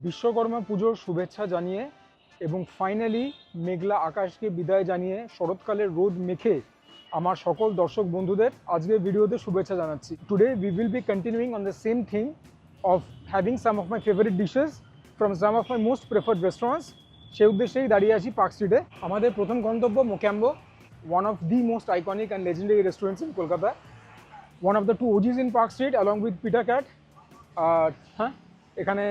বিশ্বকর্মা পুজোর শুভেচ্ছা জানিয়ে এবং ফাইনালি মেঘলা আকাশকে বিদায় জানিয়ে শরৎকালের রোদ মেখে আমার সকল দর্শক বন্ধুদের আজকের ভিডিওতে শুভেচ্ছা জানাচ্ছি। Today we will be continuing on the same theme of having some of my favourite dishes from some of my most preferred restaurants. সেই উদ্দেশ্যেই দাঁড়িয়ে আছি পার্ক স্ট্রিটে। আমাদের প্রথম গন্তব্য Mocambo, one of the most iconic and legendary restaurants in Kolkata, one of the two oases in Park Street along with Peter Cat. আর হ্যাঁ, এখানে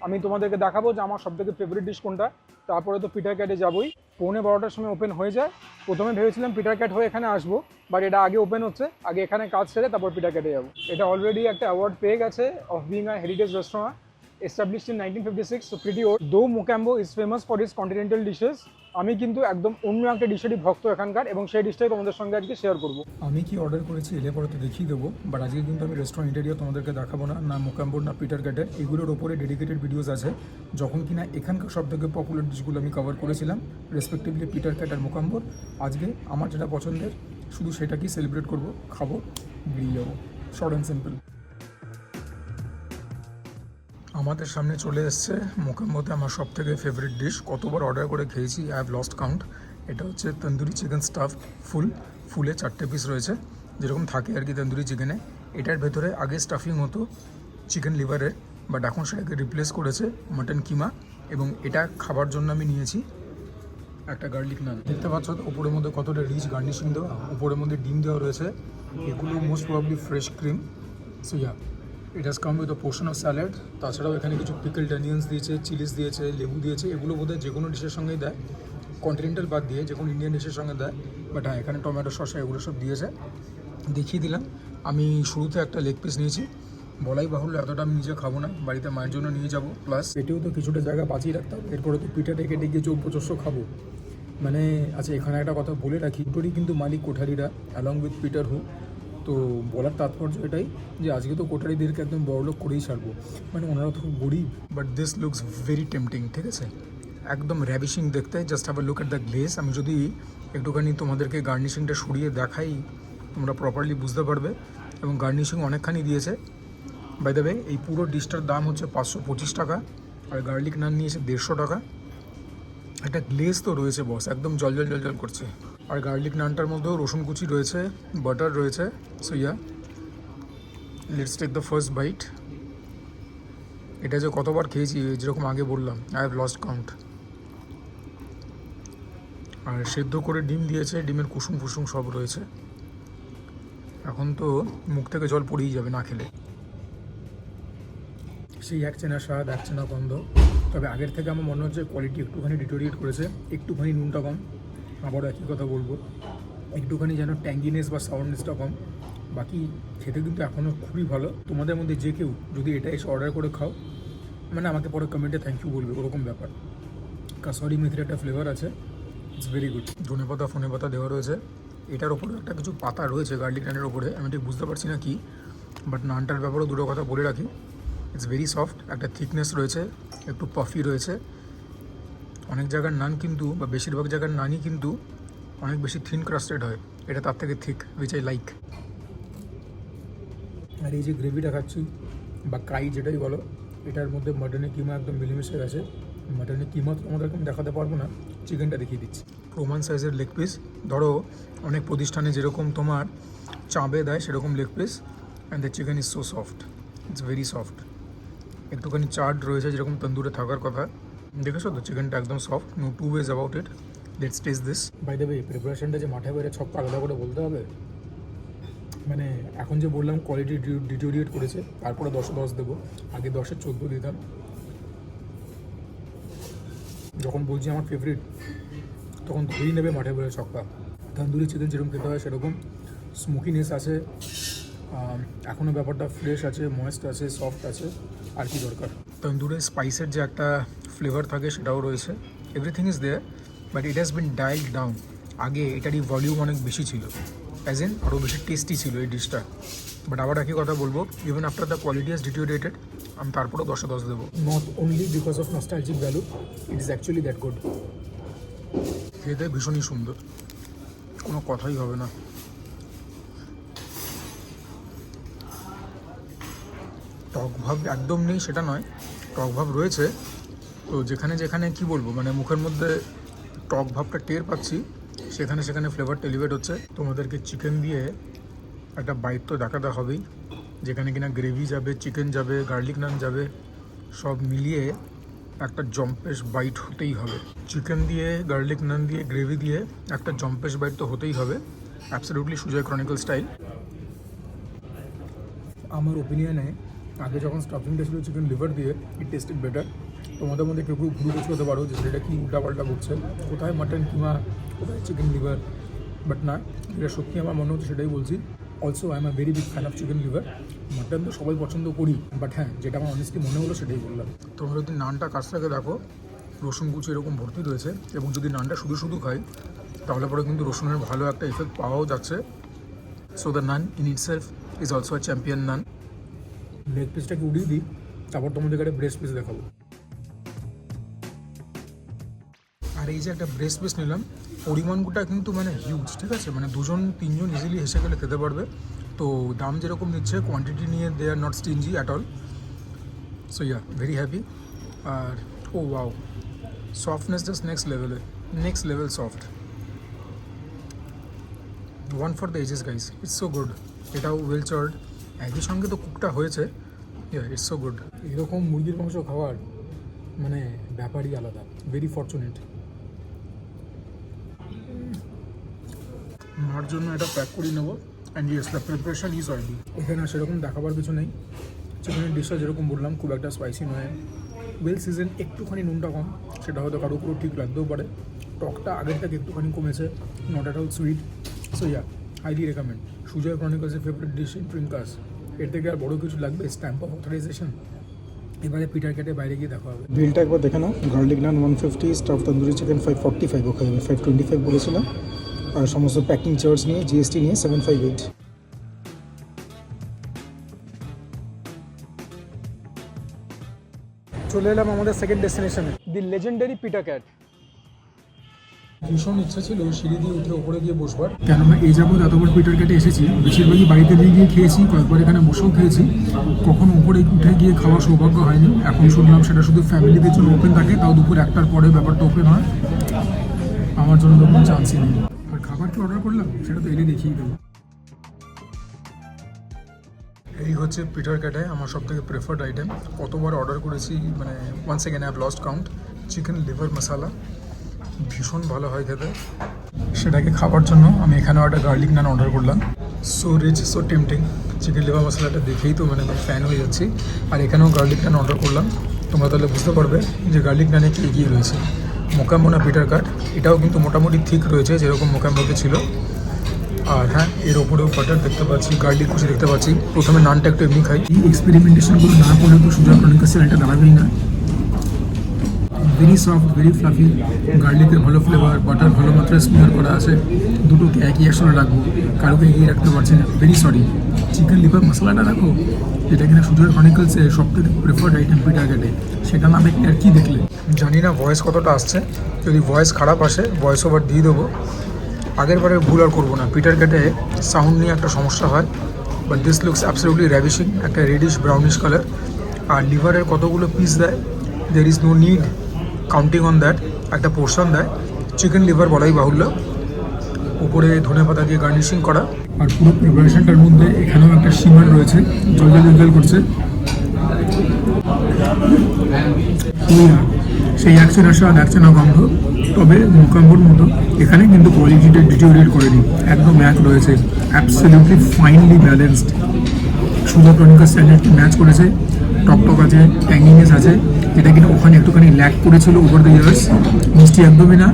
আমি তোমাদেরকে দেখাবো যে আমার সবথেকে ফেভারিট ডিশ কোনটা। তারপরে তো পিটার ক্যাটে যাবোই। 11:15টার সময় ওপেন হয়ে যায়। প্রথমে ভেবেছিলাম পিটার ক্যাট হয়ে এখানে আসবো, বাট এটা আগে ওপেন হচ্ছে, আগে এখানে কাজ সেরে তারপর পিটার ক্যাটে যাবো। এটা অলরেডি একটা অ্যাওয়ার্ড পেয়ে গেছে of being a heritage restaurant established in 1956, so pretty old. Though Mocambo is famous for its continental dishes, আমি কিন্তু একদম অন্য একটা ডিশেরই ভক্ত এখানকার, এবং সেই ডিশটাই তোমাদের সঙ্গে আজকে শেয়ার করবো। আমি কি অর্ডার করেছি এলে পরে তো দেখিয়ে দেবো, বাট আজকে কিন্তু আমি রেস্টুরেন্ট ইন্টেরিয়র তোমাদেরকে দেখাবো না, না মোকাম্বোর না পিটার ক্যাটের। এগুলোর ওপরে ডেডিকেটেড ভিডিওস আছে, যখন কিনা এখানকার সব থেকে পপুলার ডিশগুলো আমি কভার করেছিলাম, রেসপেক্টিভলি পিটার ক্যাট আর মোকাম্বোর। আজকে আমার যেটা পছন্দের শুধু সেটাকেই সেলিব্রেট করবো, খাবো, বেরিয়ে যাবো, শর্ট অ্যান্ড সিম্পল। আমাদের সামনে চলে এসছে মোকাম্বোতে আমার সব থেকে ফেভারিট ডিশ। কতবার অর্ডার করে খেয়েছি, আই হ্যাভ লস্ট কাউন্ট। এটা হচ্ছে তন্দুরি চিকেন স্টাফ ফুলে 4টে পিস রয়েছে, যেরকম থাকে আর কি তন্দুরি চিকেনে। এটার ভেতরে আগে স্টাফিং হতো চিকেন লিভারের, বাট এখন সেটাকে রিপ্লেস করেছে মাটন কিমা। এবং এটা খাবার জন্য আমি নিয়েছি একটা গার্লিক নান। দেখতে পাচ্ছ উপরের মধ্যে কতটা রিচ গার্নিশিং দেওয়া, উপরের মধ্যে ডিম দেওয়া রয়েছে, এগুলো most probably fresh cream. So yeah, it has come with a portion of salad. তাছাড়াও এখানে কিছু পিকলড অনিয়ন্স দিয়েছে, চিলিস দিয়েছে, লেবু দিয়েছে। এগুলো বোধহয় যে কোনো ডিশের সঙ্গেই দেয়, কন্টিনেন্টাল বাদ দিয়ে যে কোনো ইন্ডিয়ান ডিশের সঙ্গে দেয়। বাট হ্যাঁ, এখানে টমেটো শসা এগুলো সব দিয়েছে। দেখিয়ে দিলাম। আমি শুরুতে একটা লেগ পিস নিয়েছি, বলাই বাহুল্য এতটা আমি নিজে খাবো না, বাড়িতে মায়ের জন্য নিয়ে যাবো। প্লাস এটিও তো কিছুটা জায়গা বাঁচিয়ে রাখতে হবে, এরপরে তো পিঠাটা কেটে গিয়ে চৌপচস্য খাবো। মানে আচ্ছা, এখানে একটা কথা বলে রাখি, দুটোরই কিন্তু মালিক কোঠারিরা অ্যালং উইথ পিটার হু। তো বলার তাৎপর্য এটাই যে আজকে তো কোঠারিদেরকে একদম বড়লোক করেই ছাড়বো, মানে ওনারা তো খুব গরিব। But this looks very tempting, ঠিক আছে, একদম র্যাভিশিং দেখতে। Just have a look at the glaze. আমি যদি একটুখানি তোমাদেরকে গার্নিশিংটা সরিয়ে দেখাই, তোমরা প্রপারলি বুঝতে পারবে। এবং গার্নিশিং অনেকখানি দিয়েছে। বাই দ্য ওয়ে, এই পুরো ডিশটার দাম হচ্ছে 525 টাকা, আর গার্লিক নান নিয়েছে 150 টাকা। একটা গ্লেজ তো রয়েছে বস, একদম জল করছে। আর গার্লিক নানটার মধ্যেও রসুন কুচি রয়েছে, বাটার রয়েছে। So yeah, let's take the first bite. এটা যে কতবার খেয়েছি, যেরকম আগে বললাম, আই হ্যাভ লস্ট কাউন্ট। আর সেদ্ধ করে ডিম দিয়েছে, ডিমের কুসুম ফুসুম সব রয়েছে। এখন তো মুখ থেকে জল পড়েই যাবে না খেলে। সেই এক চেনা স্বাদ, এক চেনা গন্ধ। তবে আগের থেকে আমার মনে হচ্ছে কোয়ালিটি একটুখানি ডিটোরিয়েট করেছে, একটুখানি নুনটা কম। আবারও একই কথা বলবো, একটুখানি যেন ট্যাঙ্গিনেস বা সাউন্ডনেসটা কম। বাকি খেতে কিন্তু এখনও খুবই ভালো। তোমাদের মধ্যে যে কেউ যদি এটা এসে অর্ডার করে খাও, মানে আমাকে পরে কমেন্টে থ্যাংক ইউ বলবে, ওরকম ব্যাপার। কাসরি মেথির একটা ফ্লেভার আছে, ইটস ভেরি গুড। ধনে পাতা ফোনে পাতা দেওয়া রয়েছে। এটার ওপরে একটা কিছু পাতা রয়েছে গার্লিক নানের ওপরে, আমি ঠিক বুঝতে পারছি না কি। বাট নানটার ব্যাপারেও দুটো কথা বলে রাখি, ইটস ভেরি সফট, একটা থিকনেস রয়েছে, একটু পাফি রয়েছে। অনেক জায়গার নান কিন্তু, বা বেশিরভাগ জায়গার নানই কিন্তু অনেক বেশি থিন ক্রাস্টেড হয়, এটা তার থেকে থিক, উইচ আই লাইক। আর এই যে গ্রেভিটা খাচ্ছি, বা কাই যেটাই বলো, এটার মধ্যে মাটনের কিমা একদম মিলেমিশে গেছে। মাটনের কিমা তো তোমাদেরকে আমি দেখাতে পারবো না, চিকেনটা দেখিয়ে দিচ্ছি। প্রমাণ সাইজের লেগ পিস। ধরো অনেক প্রতিষ্ঠানে যেরকম তোমার চাঁবে দেয়, সেরকম leg piece. And the chicken is so soft, it's very soft. একটুখানি চার্ড রয়েছে, যেরকম তন্দুরে থাকার কথা। দেখেছো তো, চিকেনটা একদম soft, no two ways about it. Let's taste this. By the way, প্রিপারেশনটা যে মাঠে বাইরে ছক্কা আলাদা করে বলতে হবে। মানে এখন যে বললাম কোয়ালিটি ডিটোরিয়েট করেছে, তারপরে 10-এ 10 দেবো, আগে 10-এ 14 দিতাম। যখন বলছি আমার ফেভারিট, তখন ধরেই নেবে মাঠে বেরোয় ছক্কা। তন্দুরি চিকেন যেরকম খেতে হয় সেরকম স্মোকিনেস আছে, এখনও ব্যাপারটা ফ্রেশ আছে, ময়েস্ট আছে, সফট আছে। আর কি দরকার। তন্দুরে স্পাইসের যে একটা ফ্লেভার থাকে সেটাও রয়েছে, everything is there, but it has been diluted down. আগে এটারই ভলিউম অনেক বেশি ছিল, অ্যাজ ইন আরও বেশি টেস্টি ছিল এই ডিশটা। বাট আবার একই কথা বলবো, even after the quality has deteriorated, আমি তারপরেও 10-এ 10 দেবো। Not only because of nostalgic value, it is actually that good. খেতে ভীষণই সুন্দর, কোনো কথাই হবে না। টক ভাব একদম নেই সেটা নয়, টক ভাব রয়েছে, তো যেখানে যেখানে কি বলবো মানে মুখের মধ্যে টক ভাবটা টের পাচ্ছি, সেখানে সেখানে ফ্লেভারটা এলিভেট হচ্ছে। তোমাদেরকে চিকেন দিয়ে একটা বাইট তো দেখাতে হবেই, যেখানে কিনা গ্রেভি যাবে, চিকেন যাবে, গার্লিক নান যাবে, সব মিলিয়ে একটা জম্পেশ বাইট হতেই হবে। চিকেন দিয়ে, গার্লিক নান দিয়ে, গ্রেভি দিয়ে একটা জম্পেশ বাইট তো হতেই হবে, অ্যাবসলিউটলি সুজয় ক্রনিকল স্টাইল। আমার ওপিনিয়নে আগে যখন স্টাফিংটা ছিল চিকেন লিভার দিয়ে, ইট টেস্টেড বেটার। তোমাদের মধ্যে কেউ কেউ ভুল করতে পারো যে সেটা কি উল্টাপাল্টা করছে, কোথায় মাটন কিমা, কোথায় চিকেন লিভার, বাট না, যেটা সত্যি আমার মনে হচ্ছে সেটাই বলছি। Also I am a very big fan of chicken liver. Mutton তো সবাই পছন্দ করি, বাট হ্যাঁ, যেটা আমার অনেস্টলি মনে হলো সেটাই বললাম। তোমরা যদি নানটা কাছ থেকে দেখো, রসুন কুচি এরকম ভর্তি রয়েছে, এবং যদি নানটা শুধু শুধু খাই তাহলে পরে কিন্তু রসুনের ভালো একটা এফেক্ট পাওয়াও যাচ্ছে। So the naan in itself is also a champion naan. Leg পিসটাকে উড়িয়ে দিই, তারপর তোমাদের কাছে ব্রেস্ট পিস দেখাবো। আর এই যে একটা ব্রেস্ট পিস নিলাম, পরিমাণটা কিন্তু মানে হিউজ, ঠিক আছে, মানে 2-3 জন ইজিলি হেসে গেলে খেতে পারবে। তো দাম যেরকম নিচ্ছে, কোয়ান্টিটি নিয়ে they are not stingy at all. So yeah, very happy. আর ও wow, softness just next level soft. One for the ages guys, it's so good. এটাও ওয়েল চার্ড, একই সঙ্গে তো কুকটা হয়েছে। Yeah, it's so good. এরকম মুরগির মাংস খাওয়ার মানে ব্যাপারই আলাদা, ভেরি ফর্চুনেট। মার জন্য এটা প্যাক করে নেবো। And yes, the preparation is oily. এখানে সেরকম দেখাবার কিছু নেই। চিকেনের ডিশটা যেরকম বললাম, খুব একটা স্পাইসি নয়, ওয়েল সিজন, একটুখানি নুনটা কম, সেটা হয়তো কারো উপর ঠিক লাগতেও পারে। টকটা আগের থেকে একটুখানি কমেছে, not at all sweet. So yeah, highly recommend. Sujoy ক্রনিকলসের ফেভারিট ডিশ ইন প্রিঙ্কাস। এর থেকে আর বড়ো কিছু লাগবে? Stamp of authorization. এবারে পিটার কেটে বাইরে গিয়ে দেখা হবে। বিলটা একবার দেখে নাও। Garlic naan 150, stuff tandoori chicken 545, ওখানে 525 বলেছিলাম। আর সমস্ত প্যাকিং চার্জ নিয়ে, জিএসটি নিয়ে 758। চলে এলাম আমাদের সেকেন্ড ডেস্টিনেশনে, দি লেজেন্ডারি পিটা ক্যাট। ভীষণ ইচ্ছা ছিল সিঁড়ি দিয়ে উঠে ওপরে গিয়ে বসবার, কেননা এই যাবৎ এতবার পিটার কেটে এসেছি, বেশিরভাগই বাড়িতে নিয়ে গিয়ে খেয়েছি, কয়েকবার এখানে বসেও খেয়েছি, কখনো উপরে উঠে গিয়ে খাওয়ার সৌভাগ্য হয়নি। এখন শুনলাম সেটা শুধু ফ্যামিলিদের জন্য ওপেন থাকে, তাও দুপুর 1টার পরে ব্যাপারটা ওপেন হয়। আমার জন্য তো কোনো চান্সই নেই। আর খাবার কি অর্ডার করলাম সেটা তো এলে দেখিয়ে দেবো। এই হচ্ছে পিটার ক্যাটে আমার সব থেকে প্রেফার্ড আইটেম। কতবার অর্ডার করেছি মানে once again I have lost count. Chicken liver masala ভীষণ ভালো হয় খেতে। সেটাকে খাবার জন্য আমি এখানেও একটা গার্লিক নান অর্ডার করলাম। So rich, so tempting. Chicken liver মশলাটা দেখেই তো মানে ফ্যান হয়ে যাচ্ছি। আর এখানেও গার্লিক নান অর্ডার করলাম। তোমরা তাহলে বুঝতে পারবে যে গার্লিক নানে কি এগিয়ে রয়েছে। মোকামোনা পিটার কাট, এটাও কিন্তু মোটামুটি ঠিক রয়েছে যেরকম মোকামোতে ছিল। আর হ্যাঁ, এর ওপরেও বাটার দেখতে পাচ্ছি, গার্লিক কুচি দেখতে পাচ্ছি। প্রথমে নানটা একটু এমনি খাই। এই এক্সপেরিমেন্টেশনগুলো না করলে তো সুজয় ক্রনিকলসের এটা দাঁড়াবেই না। ভেরি সফট, ভেরি ফ্লাফি, গার্লিকের ভালো ফ্লেভার, বাটার ভালো মাত্রায় স্মিয়ার করা আছে। দুটোকে একই একসঙ্গে রাখবো, কারোকে এগিয়ে রাখতে পারছি না। Very sorry. চিকেন লিভার মশলাটা রাখো, যেটা কিনা সুজয় ক্রনিকলসের সব থেকে প্রেফার্ড আইটেম পিটার ক্যাটে, সেটা না দেখলে আর কি দেখলে। জানি না ভয়েস কতটা আসছে, যদি ভয়েস খারাপ আসে ভয়েস ওভার দিয়ে দেবো। আগের বারের ভুল আর করবো না। পিটার ক্যাটে সাউন্ড নিয়ে একটা সমস্যা হয়, but this looks absolutely ravishing. একটা রেডিশ ব্রাউনিশ কালার। আর লিভারের কতগুলো পিস দেয়, there is no need counting on that. একটা পোর্শন দেয়, চিকেন লিভার বলাই বাহুল্য, উপরে ধনে পাতা দিয়ে গার্নিশিং করা। আর পুরো প্রিপারেশনটার মধ্যে এখানেও একটা শিমার রয়েছে, জল করছে। সেই একচেনা স্বাদ, একচেনা গন্ধ, তবে মুকাম্বর মতো এখানে কিন্তু কোয়ালিটিটা ডিটিওরিয়েট করেনি, একদম এক রয়েছে, absolutely finely balanced. Sujoy Chronicles স্ট্যান্ডার্ডকে ম্যাচ করেছে। টকটক আছে, ট্যাঙ্গিনেস আছে, যেটা কিনা ওখানে একটুখানি ল্যাক করেছিল ওভার দ্য ইয়ার্স। মিষ্টি একদমই না,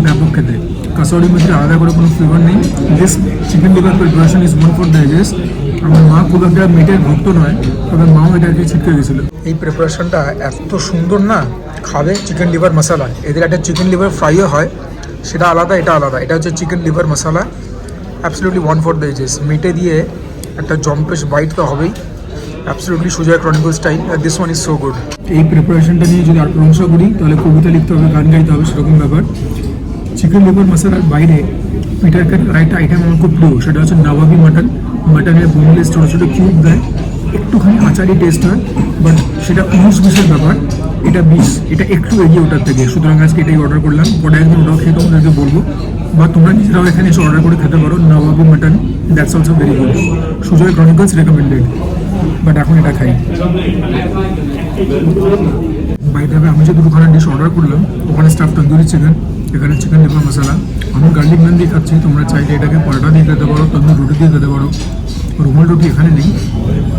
ব্যাপক খেতে। কাসৌরি মেথির আলাদা করে কোনো ফ্লেভার নেই। This chicken liver preparation is one for the ages. আমার মা খুব একটা মিটের ভক্ত নয়, তবে মাও এটাকে ছিটকে গেছিলো। এই প্রিপারেশনটা এত সুন্দর না, খাবে চিকেন লিভার মশলা। এদের একটা চিকেন লিভার ফ্রাইও হয়, সেটা আলাদা, এটা আলাদা। এটা হচ্ছে chicken liver masala, absolutely one for the ages. মিটে দিয়ে একটা জম্পেশ বাইট তো হবেই, absolutely Sujoy Chronicle style. This one is so good. এই প্রিপারেশনটা নিয়ে যদি আর প্রশংসা করি তাহলে কবিতা লিখতে হবে, গান গাইতে হবে, সেরকম ব্যাপার। চিকেন লিভার মশলার বাইরে পিটার ক্যাটের আরেকটা আইটেম আমার খুব প্রিয়, সেটা হচ্ছে নবাবি মাটন। মাটনের বোনলেস ছোটো ছোটো কিউব দেয়, একটুখানি আচারি টেস্ট হয়, বাট সেটা 19-20-এর ব্যাপার। এটা 20, এটা একটু এগিয়ে ওটার থেকে, সুতরাং আজকে এটাই অর্ডার করলাম। পরে একদিন ওটাও খেয়ে তোমাদেরকে বলবো, বা তোমরা নিজেরাও এখানে এসে অর্ডার করে খেতে পারো। নবাবু mutton, that's also very good. Sujoy Chronicles recommended, but এখন এটা খাই। বাই দ্য ওয়ে, আমি যে দুটোখানা ডিশ অর্ডার করলাম, ওখানে স্টাফ তন্দুরি চিকেন, এখানে চিকেন লিভার মশলা। আমি গার্লিক নান দিয়ে খাচ্ছি, তোমরা চাইলে এটাকে পরোটা দিয়ে খেতে পারো, তন্দুর রুটি দিয়ে খেতে পারো। রুমাল রুটি এখানে নেই,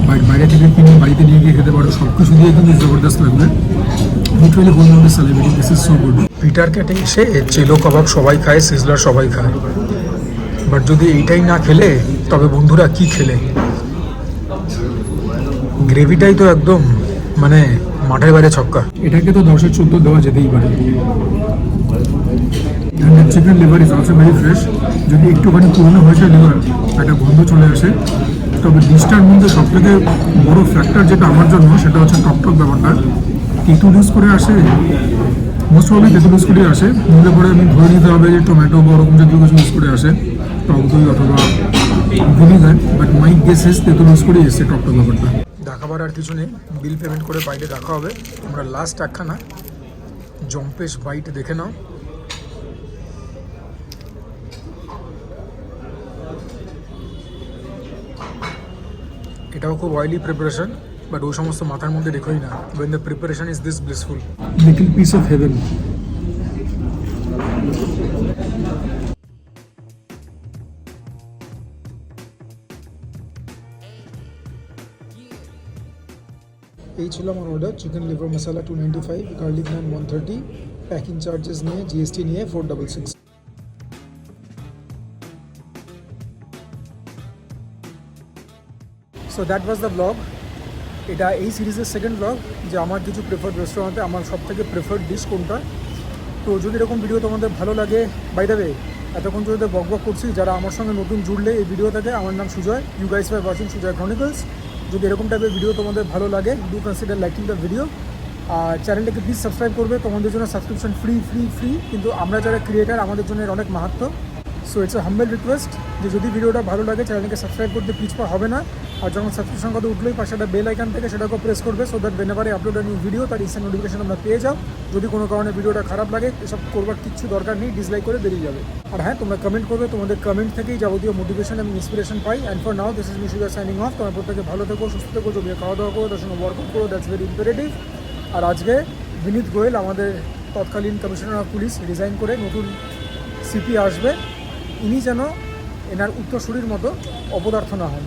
বাট বাইরে থেকে কিনে বাড়িতে নিয়ে গিয়ে খেতে পারো। সব কিছু দিয়ে কিন্তু জবরদস্ত লাগবে। লিটারালি গোল নাম celebrity, this is so good. Peter ক্যাটে এসে চেলো কাবাব সবাই খায়, সিজলার সবাই খায়, বাট যদি এইটাই না খেলে তবে বন্ধুরা কি খেলে? গ্রেভিটাই তো একদম মানে মাঠের বাইরে ছক্কা। এটাকে তো 10-এর 14 দেওয়া যেতেই পারে। Chicken liver is also very fresh. যদি একটুখানি পুরনো হয়েছে লিভার, একটা গন্ধ চলে আসে। তবে ডিশটার মধ্যে সবথেকে বড় ফ্যাক্টর যেটা আমার জন্য, সেটা হচ্ছে টক ব্যাপারটা। তেঁতুল ইউজ করে আসে, মোস্ট প্রবলি তেঁতুল ইউজ করে আসে, নইলে পরে আমি ধরে নিতে হবে যে টমেটো বা ওরকম জাতীয় কিছু ইউজ করে আসে, টক দই অথবা vinegar. But my guess is তেঁতুল ইউজ করে এসছে টক ব্যাপারটা। দেখাবার আর কিছু নেই, বিল পেমেন্ট করে বাইরে দেখা হবে। তোমরা লাস্ট একখানা জম্পেশ বাইট দেখে নাও। এটাও খুব অয়েলি প্রিপারেশন, বাট ওই সমস্ত মাথার মধ্যে রেখোই না। when the preparation is this blissful, little piece of heaven. এই ছিল আমার অর্ডার, চিকেন লিভার মশলা 295, গার্লিক নান 130, প্যাকিং চার্জেস নিয়ে জিএসটি নিয়ে 466। So that was the blog. এটা এই সিরিজের সেকেন্ড ব্লগ, যে আমার কিছু প্রেফার্ড রেস্টুরেন্টে আমার সব থেকে প্রেফার্ড ডিশ কোনটা। তো যদি এরকম ভিডিও তোমাদের ভালো লাগে, বাই দ্য ওয়ে এতক্ষণ যদি বক করছি, যারা আমার সঙ্গে নতুন জুড়লে এই ভিডিও থেকে, আমার নাম Sujoy, you guys were watching Sujoy Chronicles. যদি এরকম টাইপের ভিডিও তোমাদের ভালো লাগে, do consider liking the video. আর চ্যানেলটাকে প্লিজ সাবস্ক্রাইব করবে, তোমাদের জন্য সাবস্ক্রিপশন ফ্রি, কিন্তু আমরা যারা ক্রিয়েটার আমাদের জন্য এর অনেক মাহাত্ম্য। So it's a humble request যে যদি ভিডিওটা ভালো লাগে চ্যানেলকে সাবস্ক্রাইব করতে পিছপা হবে না। আর যখন সাবস্ক্রিপশন কথা উঠলেই পাশে একটা বেল আইকন থেকে সেটাকেও প্রেস করবে, so that whenever I upload a new video তার ইনস্ট্যান্ট নোটিফিকেশন আমরা পেয়ে যাও। যদি কোনো কারণে ভিডিওটা খারাপ লাগে, এসব করবার কিচ্ছু দরকার নেই, ডিসলাইক করে বেরিয়ে যাবে। আর হ্যাঁ, তোমরা কমেন্ট করবে, তোমাদের কমেন্ট থেকেই যাবতীয় মোটিভেশন এবং ইন্সপিরেশন পাই। And for now this is me Sujoy signing off. তোমার প্রত্যেকে ভালো থেকো, সুস্থ থেকো, জমিয়ে খাওয়া দাওয়া করো, তার সঙ্গে ওয়ার্কআউট করো, দ্যাটস ভেরি ইম্পারেটিভ। আর আজকে বিনীত গোয়েল, আমাদের তৎকালীন কমিশনার অফ পুলিশ, রিজাইন করে নতুন সিপি আসবে। ইনি যেন এনার উত্তরসূরির মতো অপদার্থ না হন।